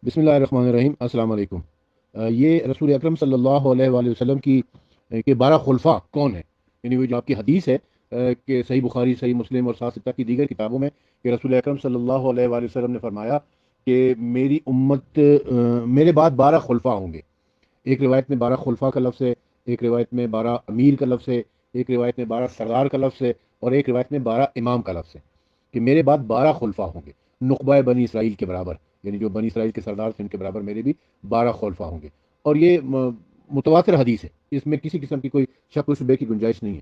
بسم اللہ الرحمن الرحیم۔ السلام علیکم۔ یہ رسول اکرم صلی اللہ علیہ وآلہ وسلم کی کہ 12 خلفاء کون ہیں، یعنی وہ جو آپ کی حدیث ہے کہ صحیح بخاری، صحیح مسلم اور سات ستہ کی دیگر کتابوں میں کہ رسول اکرم صلی اللہ علیہ وآلہ وسلم نے فرمایا کہ میری امت میرے بعد 12 خلفاء ہوں گے۔ ایک روایت میں 12 خلفاء کا لفظ ہے، ایک روایت میں 12 امیر کا لفظ ہے، ایک روایت میں 12 سردار کا لفظ ہے، اور ایک روایت میں 12 امام کا لفظ ہے کہ میرے بعد 12 خلفاء ہوں گے، نخبہ بنی اسرائیل کے برابر، یعنی جو بنی اسرائیل کے سردار تھے ان کے برابر میرے بھی 12 خلفاء ہوں گے۔ اور یہ متواتر حدیث ہے، اس میں کسی قسم کی کوئی شک و شبے کی گنجائش نہیں ہے۔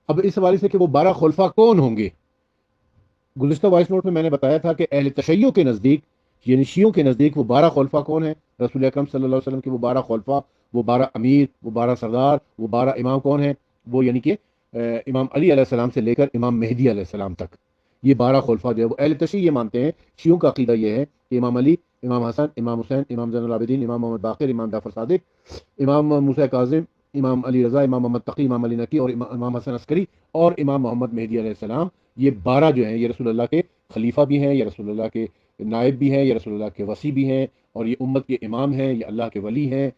اب اس حوالے سے کہ وہ 12 خلفاء کون ہوں گے، گزشتہ وائس نوٹ میں نے بتایا تھا کہ اہل تشیع کے نزدیک، یعنی شیعوں کے نزدیک، وہ 12 خلفاء کون ہیں؟ رسول اکرم صلی اللہ علیہ وسلم کے وہ 12 خلفاء، وہ 12 امیر، وہ 12 سردار، وہ 12 امام کون ہیں؟ وہ یعنی کہ امام علی علیہ السلام سے لے کر امام مہدی علیہ السلام تک، یہ 12 خلفاء جو ہے وہ اہل تشیع یہ مانتے ہیں۔ شیعوں کا عقیدہ یہ ہے کہ امام علی، امام حسن، امام حسین، امام زین العابدین، امام محمد باقر، امام جعفر صادق، امام موسیٰ کاظم، امام علی رضا، امام محمد تقی، امام علی نقی، اور امام حسن عسکری، اور امام محمد مہدی علیہ السلام، یہ 12 جو ہیں یہ رسول اللہ کے خلیفہ بھی ہیں، یہ رسول اللہ کے نائب بھی ہیں، یہ رسول اللہ کے وصی بھی ہیں، اور یہ امت کے امام ہیں، یہ اللہ کے ولی ہیں۔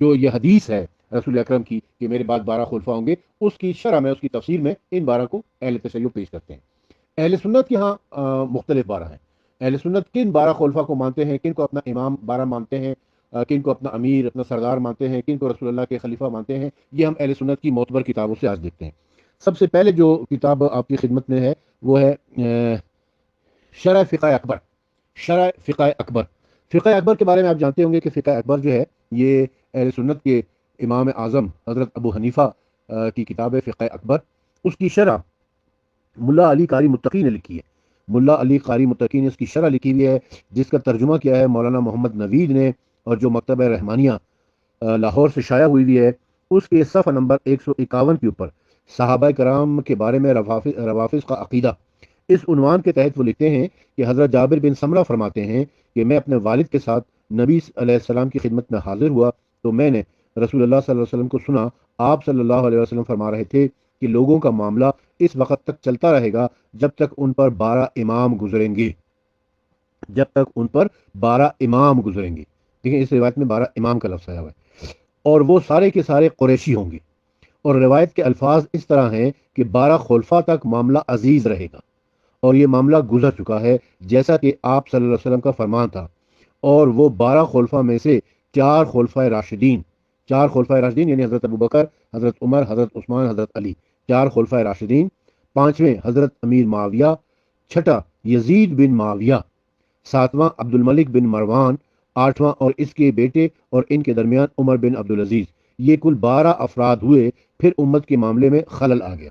جو یہ حدیث ہے رسول اکرم کی کہ میرے بعد 12 خلفاء ہوں گے، اس کی شرح میں، اس کی تفسیر میں ان 12 کو اہل تشیع پیش کرتے ہیں۔ اہل سنت کے ہاں مختلف 12 ہیں۔ اہل سنت کن 12 خلفاء کو مانتے ہیں، کن کو اپنا امام 12 مانتے ہیں، کن کو اپنا امیر، اپنا سردار مانتے ہیں، کن کو رسول اللہ کے خلیفہ مانتے ہیں، یہ ہم اہل سنت کی معتبر کتابوں سے آج دیکھتے ہیں۔ سب سے پہلے جو کتاب آپ کی خدمت میں ہے وہ ہے شرح فقہ اکبر۔ شرح فقہ اکبر، فقہ اکبر کے بارے میں آپ جانتے ہوں گے کہ فقہ اکبر جو ہے یہ اہل سنت کے امام اعظم حضرت ابو حنیفہ کی کتاب ہے فقہ اکبر۔ اس کی شرح ملا علی قاری متقی نے لکھی ہے۔ ملا علی قاری متقی نے اس کی شرح لکھی ہوئی ہے، جس کا ترجمہ کیا ہے مولانا محمد نوید نے، اور جو مکتبہ رحمانیہ لاہور سے شائع ہوئی ہوئی ہے۔ اس کے صفحہ نمبر 151 کے اوپر صحابہ کرام کے بارے میں روافض کا عقیدہ، اس عنوان کے تحت وہ لکھتے ہیں کہ حضرت جابر بن سمرہ فرماتے ہیں کہ میں اپنے والد کے ساتھ نبی علیہ السلام کی خدمت میں حاضر ہوا تو میں نے رسول اللہ صلی اللہ علیہ وسلم کو سنا، آپ صلی اللہ علیہ وسلم فرما رہے تھے کہ لوگوں کا معاملہ اس وقت تک چلتا رہے گا جب تک ان پر 12 امام گزریں گے، جب تک ان پر 12 امام گزریں گے۔ دیکھیں اس روایت میں 12 امام کا لفظ آیا ہوا ہے، اور وہ سارے کے سارے قریشی ہوں گے۔ اور روایت کے الفاظ اس طرح ہیں کہ 12 خلفاء تک معاملہ عزیز رہے گا، اور یہ معاملہ گزر چکا ہے جیسا کہ آپ صلی اللہ علیہ وسلم کا فرمان تھا۔ اور وہ 12 خلفاء میں سے 4 خلفاء راشدین، 4 خلفاء راشدین یعنی حضرت ابوبکر، حضرت عمر، حضرت عثمان، حضرت علی، 4 خلفاء راشدین، 5ویں حضرت امیر معاویہ، 6واں یزید بن معاویہ، 7واں عبد الملک بن مروان، 8واں اور اس کے بیٹے، اور ان کے درمیان عمر بن عبدالعزیز۔ یہ کل 12 افراد ہوئے، پھر امت کے معاملے میں خلل آ گیا۔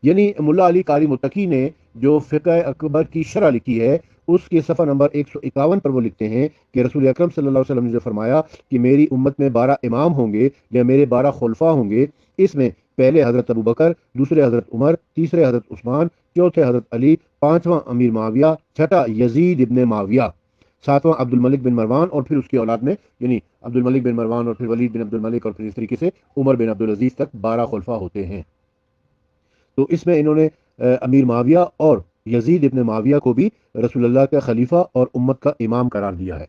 یعنی ملا علی قاری متقی نے جو فقہ اکبر کی شرح لکھی ہے، اس کے صفحہ نمبر 151 پر وہ لکھتے ہیں کہ رسول اکرم صلی اللہ علیہ وسلم نے جو فرمایا کہ میری امت میں 12 امام ہوں گے یا میرے 12 خلفاء ہوں گے، اس میں پہلے حضرت ابوبکر، دوسرے حضرت عمر، تیسرے حضرت عثمان، چوتھے حضرت علی، 5واں امیر معاویہ، 6واں یزید ابن معاویہ، 7واں عبد الملک بن مروان، اور پھر اس کی اولاد میں یعنی عبد الملک بن مروان، اور پھر ولید بن عبد الملک، اور پھر اس طریقے سے عمر بن عبدالعزیز تک 12 خلفاء ہوتے ہیں۔ تو اس میں انہوں نے امیر معاویہ اور یزید ابن معاویہ کو بھی رسول اللہ کا خلیفہ اور امت کا امام قرار دیا ہے۔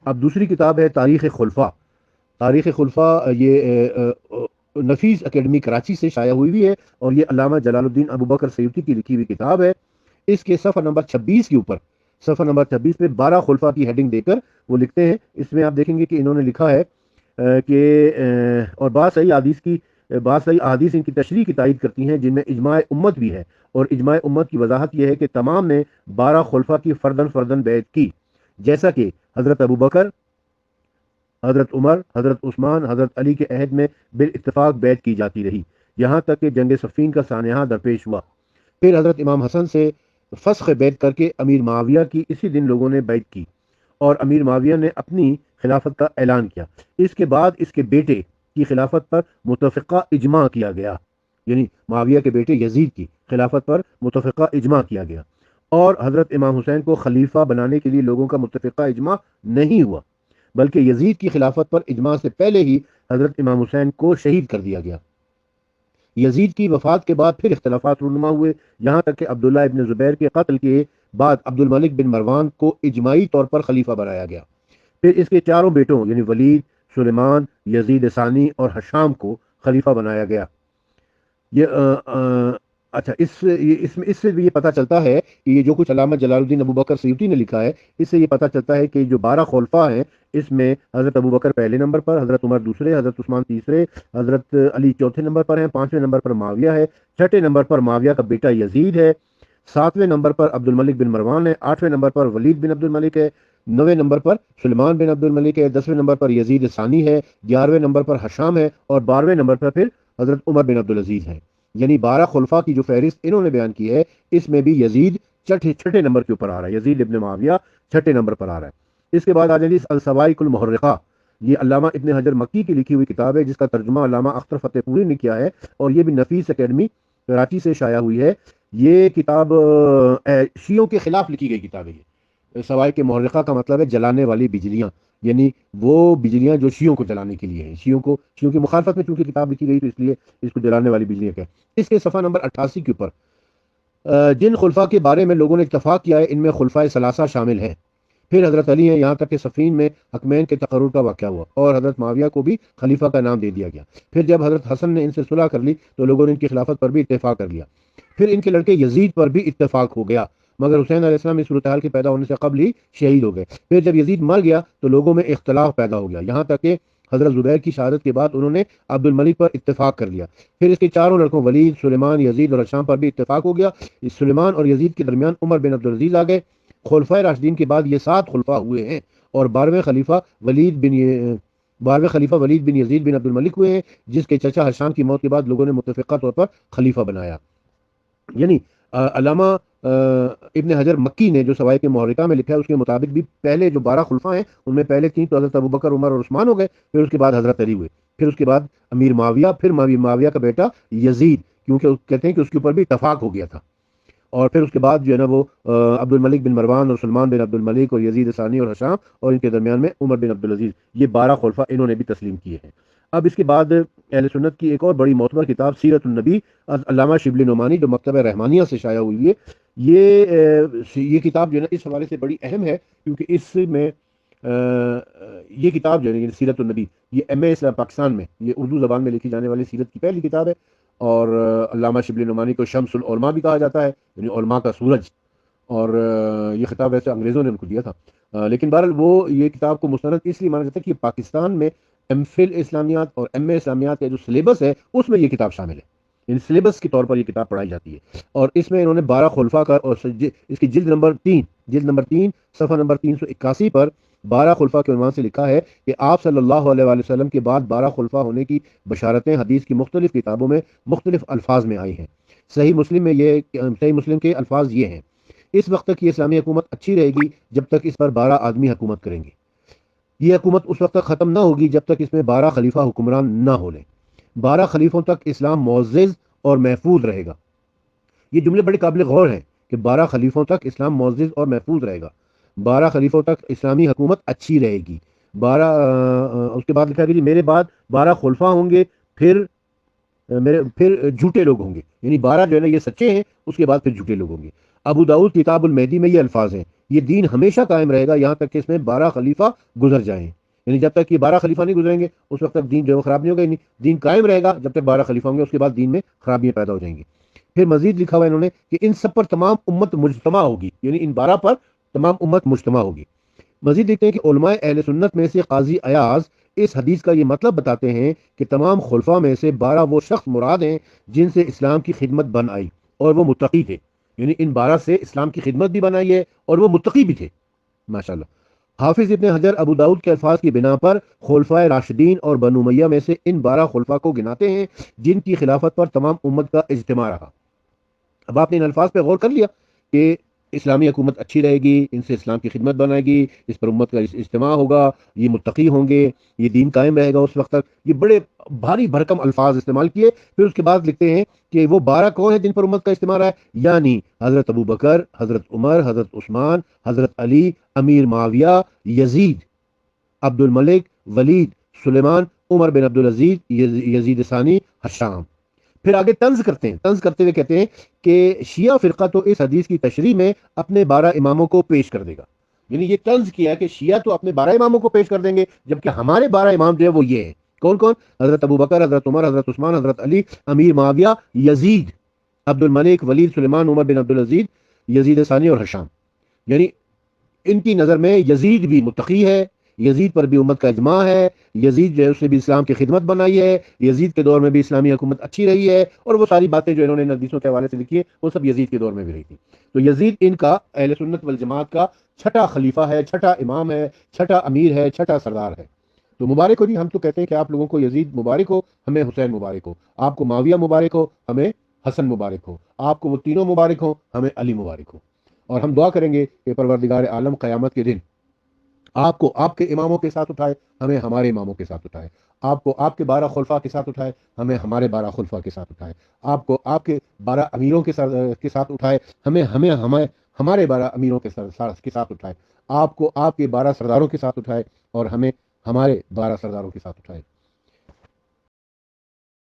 اب دوسری کتاب ہے تاریخ خلفاء۔ تاریخ خلفاء یہ نفیس اکیڈمی کراچی سے شائع ہوئی بھی ہے، اور یہ علامہ جلال الدین ابوبکر سیوطی کی لکھی ہوئی کتاب ہے۔ اس کے صفحہ نمبر 26 کے اوپر، صفحہ نمبر 26 پہ 12 خلفاء کی ہیڈنگ دے کر وہ لکھتے ہیں۔ اس میں آپ دیکھیں گے کہ انہوں نے لکھا ہے کہ اور بعض صحیح احادیث ان کی تشریح کی تائید کرتی ہیں، جن میں اجماع امت بھی ہے، اور اجماع امت کی وضاحت یہ ہے کہ تمام نے 12 خلفاء کی فردن بیعت کی، جیسا کہ حضرت ابوبکر، حضرت عمر، حضرت عثمان، حضرت علی کے عہد میں بالاتفاق بیعت کی جاتی رہی، یہاں تک کہ جنگ صفین کا سانحہ درپیش ہوا۔ پھر حضرت امام حسن سے فسخ بیعت کر کے امیر معاویہ کی اسی دن لوگوں نے بیعت کی، اور امیر معاویہ نے اپنی خلافت کا اعلان کیا۔ اس کے بعد اس کے بیٹے کی خلافت پر متفقہ اجماع کیا گیا، یعنی معاویہ کے بیٹے یزید کی خلافت پر متفقہ اجماع کیا گیا، اور حضرت امام حسین کو خلیفہ بنانے کے لیے لوگوں کا متفقہ اجماع نہیں ہوا، بلکہ یزید کی خلافت پر اجماع سے پہلے ہی حضرت امام حسین کو شہید کر دیا گیا۔ یزید کی وفات کے بعد پھر اختلافات رونما ہوئے، یہاں تک کہ عبداللہ ابن زبیر کے قتل کے بعد عبد الملک بن مروان کو اجماعی طور پر خلیفہ بنایا گیا۔ پھر اس کے چاروں بیٹوں یعنی ولید، سلیمان، یزید ثانی اور ہشام کو خلیفہ بنایا گیا۔ یہ اچھا اس سے بھی یہ پتہ چلتا ہے کہ یہ جو کچھ علامہ جلال الدین ابوبکر سیوطی نے لکھا ہے، اس سے یہ پتہ چلتا ہے کہ جو 12 خلفاء ہیں، اس میں حضرت ابوبکر پہلے نمبر پر، حضرت عمر دوسرے، حضرت عثمان تیسرے، حضرت علی چوتھے نمبر پر ہیں، پانچویں نمبر پر معاویہ ہے، چھٹے نمبر پر معاویہ کا بیٹا یزید ہے، ساتویں نمبر پر عبد الملک بن مروان ہے، آٹھویں نمبر پر ولید بن عبد الملک ہے، نویں نمبر پر سلیمان بن عبد الملک ہے، 10ویں نمبر پر یزید ثانی ہے، 11ویں نمبر پر ہشام ہے، اور 12ویں نمبر پر پھر حضرت عمر بن عبدالعزیز ہے۔ یعنی 12 خلفاء کی جو فہرست انہوں نے بیان کی ہے، اس میں بھی یزید چھٹے نمبر کے اوپر آ رہا ہے، یزید ابن معاویہ چھٹے نمبر پر آ رہا ہے۔ اس کے بعد آ جائیں گے السوائق المحرقہ، یہ علامہ ابن حجر مکی کی لکھی ہوئی کتاب ہے، جس کا ترجمہ علامہ اختر فتح پوری نے کیا ہے، اور یہ بھی نفیس اکیڈمی کراچی سے شائع ہوئی ہے۔ یہ کتاب شیعوں کے خلاف لکھی گئی کتاب ہے۔ یہ سوائق محرقہ کا مطلب ہے جلانے والی بجلیاں، یعنی وہ بجلیاں جو شیعوں کو جلانے کے لیے ہیں، شیعوں کی مخالفت میں چونکہ کتاب لکھی گئی تو اس لیے اس کو جلانے والی بجلیاں کہتے ہیں۔ اس کے صفحہ نمبر 88 کے اوپر جن خلفاء کے بارے میں لوگوں نے اتفاق کیا ہے، ان میں خلفائے ثلاثہ شامل ہیں، پھر حضرت علی ہیں، یہاں تک کہ صفین میں حکمین کے تقرر کا واقعہ ہوا اور حضرت معاویہ کو بھی خلیفہ کا نام دے دیا گیا۔ پھر جب حضرت حسن نے ان سے صلح کر لی تو لوگوں نے ان کی خلافت پر بھی اتفاق کر لیا۔ پھر ان کے لڑکے یزید پر بھی اتفاق ہو گیا، مگر حسین علیہ السلام اس صورتحال کے پیدا ہونے سے قبل ہی شہید ہو گئے۔ پھر جب یزید مر گیا تو لوگوں میں اختلاف پیدا ہو گیا، یہاں تک کہ حضرت زبیر کی شہادت کے بعد انہوں نے عبد الملک پر اتفاق کر لیا۔ پھر اس کے چاروں لڑکوں ولید، سلیمان، یزید اور ہشام پر بھی اتفاق ہو گیا۔ اس سلیمان اور یزید کے درمیان عمر بن عبدالعزیز آ گئے۔ خلفائے راشدین کے بعد یہ 7 خلفاء ہوئے ہیں، اور 12ویں خلیفہ ولید بن یزید بن عبد الملک ہوئے ہیں، جس کے چچا ہشام کی موت کے بعد لوگوں نے متفقہ طور پر خلیفہ بنایا۔ یعنی علامہ ابن حجر مکی نے جو سوائق محرقہ میں لکھا ہے، اس کے مطابق بھی پہلے جو 12 خلفاء ہیں ان میں پہلے 3 تو حضرت ابوبکر، عمر اور عثمان ہو گئے، پھر اس کے بعد حضرت علی ہوئے، پھر اس کے بعد امیر معاویہ، پھر معاویہ کا بیٹا یزید، کیونکہ کہتے ہیں کہ اس کے اوپر بھی اتفاق ہو گیا تھا، اور پھر اس کے بعد جو ہے نا وہ عبد الملک بن مروان اور سلمان بن عبد الملک اور یزید ثانی اور ہشام، اور ان کے درمیان میں عمر بن عبدالعزیز، یہ 12 خلفاء انہوں نے بھی تسلیم کیے ہیں۔ اب اس کے بعد اہل سنت کی ایک اور بڑی معتبر کتاب سیرت النبی، علامہ شبلی نعمانی جو مکتبہ رحمانیہ سے شائع ہوئی ہے، یہ کتاب جو ہے نا اس حوالے سے بڑی اہم ہے، کیونکہ اس میں یہ کتاب جو ہے سیرت النبی، یہ ایم اے اسلام پاکستان میں، یہ اردو زبان میں لکھی جانے والی سیرت کی پہلی کتاب ہے، اور علامہ شبلی نعمانی کو شمس العلماء بھی کہا جاتا ہے، یعنی علماء کا سورج، اور یہ خطاب ویسے انگریزوں نے ان کو دیا تھا، لیکن بہرحال وہ یہ کتاب کو مستند اس لیے مانا جاتا ہے کہ پاکستان میں ایم فل اسلامیات اور ایم اے اسلامیات کا جو سلیبس ہے اس میں یہ کتاب شامل ہے، یعنی سلیبس کے طور پر یہ کتاب پڑھائی جاتی ہے، اور اس میں انہوں نے 12 خلفاء کا، اور اس کی جلد نمبر 3 صفحہ نمبر 381 پر 12 خلفاء کے عنوان سے لکھا ہے کہ آپ صلی اللہ علیہ وآلہ وسلم کے بعد 12 خلفاء ہونے کی بشارتیں حدیث کی مختلف کتابوں میں مختلف الفاظ میں آئی ہیں۔ صحیح مسلم کے الفاظ یہ ہیں: اس وقت تک یہ اسلامی حکومت اچھی رہے گی جب تک اس پر 12 آدمی حکومت کریں گے، یہ حکومت اس وقت تک ختم نہ ہوگی جب تک اس میں 12 خلیفہ حکمران نہ ہو لیں، 12 خلیفوں تک اسلام معزز اور محفوظ رہے گا۔ یہ جملے بڑے قابل غور ہیں کہ 12 خلیفوں تک اسلام معزز اور محفوظ رہے گا، 12 خلیفوں تک اسلامی حکومت اچھی رہے گی، 12 اس کے بعد لکھا کہ میرے بعد 12 خلفاء ہوں گے، پھر جھوٹے لوگ ہوں گے، یعنی 12 جو ہے نا یہ سچے ہیں، اس کے بعد پھر جھوٹے لوگ ہوں گے۔ ابو داؤد کتاب المہدی میں یہ الفاظ ہیں: یہ دین ہمیشہ قائم رہے گا یہاں تک کہ اس میں 12 خلیفہ گزر جائیں، یعنی جب تک یہ 12 خلیفہ نہیں گزریں گے اس وقت تک دین جو ہے خراب نہیں ہوگا، یعنی دین قائم رہے گا جب تک 12 خلیفہ ہوں گے، اس کے بعد دین میں خرابیاں پیدا ہو جائیں گی۔ پھر مزید لکھا ہوا ہے انہوں نے کہ ان سب پر تمام امت مجتمع ہوگی، یعنی ان 12 پر تمام امت مجتمع ہوگی۔ مزید دیکھتے ہیں کہ علماء اہل سنت میں سے قاضی ایاز اس حدیث کا یہ مطلب بتاتے ہیں کہ تمام خلفاء میں سے 12 وہ شخص مراد ہیں جن سے اسلام کی خدمت بن آئی اور وہ متقی تھے، یعنی ان 12 سے اسلام کی خدمت بھی بنائی ہے اور وہ متقی بھی تھے، ماشاءاللہ۔ حافظ ابن حجر ابو داؤد کے الفاظ کی بنا پر خلفائے راشدین اور بنو امیہ میں سے ان 12 خلفاء کو گناتے ہیں جن کی خلافت پر تمام امت کا اجتماع رہا۔ اب آپ نے ان الفاظ پہ غور کر لیا کہ اسلامی حکومت اچھی رہے گی، ان سے اسلام کی خدمت بنائے گی، اس پر امت کا اجتماع ہوگا، یہ متقی ہوں گے، یہ دین قائم رہے گا اس وقت تک، یہ بڑے بھاری بھرکم الفاظ استعمال کیے۔ پھر اس کے بعد لکھتے ہیں کہ وہ 12 کون ہیں جن پر امت کا اجتماع رہا ہے، یعنی حضرت ابوبکر، حضرت عمر، حضرت عثمان، حضرت علی، امیر معاویہ، یزید، عبد الملک، ولید، سلیمان، عمر بن عبدالعزیز، یزید ثانی، ہشام۔ پھر آگے طنز کرتے ہیں، طنز کرتے ہوئے کہتے ہیں کہ شیعہ فرقہ تو اس حدیث کی تشریح میں اپنے 12 اماموں کو پیش کر دے گا. یعنی یہ طنز کیا کہ شیعہ تو اپنے 12 اماموں کو پیش کر دیں گے، جبکہ ہمارے 12 امام جو ہے وہ یہ ہیں. کون کون؟ حضرت ابو بکر، حضرت عمر، حضرت عثمان، حضرت علی، امیر معاویہ، یزید، عبد الملک، ولید، سلیمان، عمر بن عبدالعزیز، یزید ثانی اور ہشام. یعنی ان کی نظر میں یزید بھی متقی ہے، یزید پر بھی امت کا اجماع ہے، یزید جو ہے اس نے بھی اسلام کی خدمت بنائی ہے، یزید کے دور میں بھی اسلامی حکومت اچھی رہی ہے، اور وہ ساری باتیں جو انہوں نے ان حدیثوں کے حوالے سے لکھی ہے وہ سب یزید کے دور میں بھی رہی تھی. تو یزید ان کا اہل سنت والجماعت کا چھٹا خلیفہ ہے، چھٹا امام ہے، چھٹا امیر ہے، چھٹا سردار ہے. تو مبارک ہو جی. ہم تو کہتے ہیں کہ آپ لوگوں کو یزید مبارک ہو، ہمیں حسین مبارک ہو. آپ کو معاویہ مبارک ہو، ہمیں حسن مبارک ہو. آپ کو وہ تینوں مبارک ہو، ہمیں علی مبارک ہو. اور ہم دعا کریں گے کہ پروردگار عالم قیامت کے دن آپ کو آپ کے اماموں کے ساتھ اٹھائے، ہمیں ہمارے اماموں کے ساتھ اٹھائے. آپ کو آپ کے 12 خلفاء کے ساتھ اٹھائے، ہمیں ہمارے 12 خلفاء کے ساتھ اٹھائے. آپ کو آپ کے 12 امیروں کے ساتھ اٹھائے، ہمیں ہمارے 12 امیروں کے ساتھ اٹھائے. آپ کو آپ کے 12 سرداروں کے ساتھ اٹھائے، اور ہمیں ہمارے 12 سرداروں کے ساتھ اٹھائے.